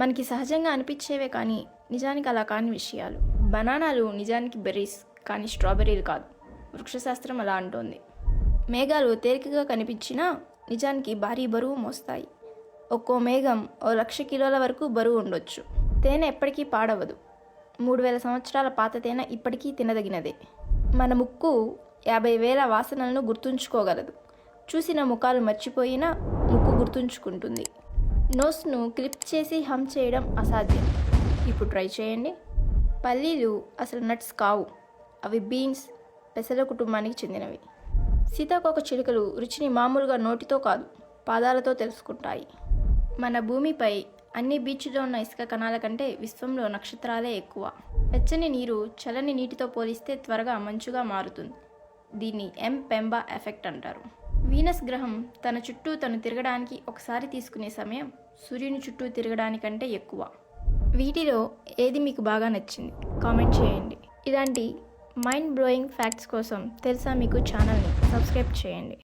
మనకి సహజంగా అనిపించేవే కానీ నిజానికి అలా కాని విషయాలు. బనానాలు నిజానికి బెర్రీస్, కానీ స్ట్రాబెర్రీలు కాదు. వృక్షశాస్త్రం అలా అంటోంది. మేఘాలు తేలికగా కనిపించినా నిజానికి భారీ బరువు మోస్తాయి. ఒక్కో మేఘం 1,00,000 కిలోల వరకు బరువు ఉండొచ్చు. తేనె ఎప్పటికీ పాడవదు. 3,000 సంవత్సరాల పాత తేనె ఇప్పటికీ తినదగినదే. మన ముక్కు 50,000 వాసనలను గుర్తుంచుకోగలదు. చూసిన ముఖాలు మర్చిపోయినా ముక్కు గుర్తుంచుకుంటుంది. నోస్ను క్లిప్ చేసి హమ్ చేయడం అసాధ్యం. ఇప్పుడు ట్రై చేయండి. పల్లీలు అసలు నట్స్ కావు. అవి బీన్స్, పెసల కుటుంబానికి చెందినవి. సీతాకోక చిలుకలు రుచిని మామూలుగా నోటితో కాదు, పాదాలతో తెలుసుకుంటాయి. మన భూమిపై అన్ని బీచ్లో ఉన్న ఇసుక కణాల కంటే విశ్వంలో నక్షత్రాలే ఎక్కువ. వెచ్చని నీరు చల్లని నీటితో పోలిస్తే త్వరగా మంచుగా మారుతుంది. దీన్ని పెంబా ఎఫెక్ట్ అంటారు. వీనస్ గ్రహం తన చుట్టూ తను తిరగడానికి ఒకసారి తీసుకునే సమయం సూర్యుని చుట్టూ తిరగడానికంటే ఎక్కువ. వీటిలో ఏది మీకు బాగా నచ్చింది కామెంట్ చేయండి. ఇలాంటి మైండ్ బ్లోయింగ్ ఫ్యాక్ట్స్ కోసం తెలుసా మీకు ఛానల్ని సబ్స్క్రైబ్ చేయండి.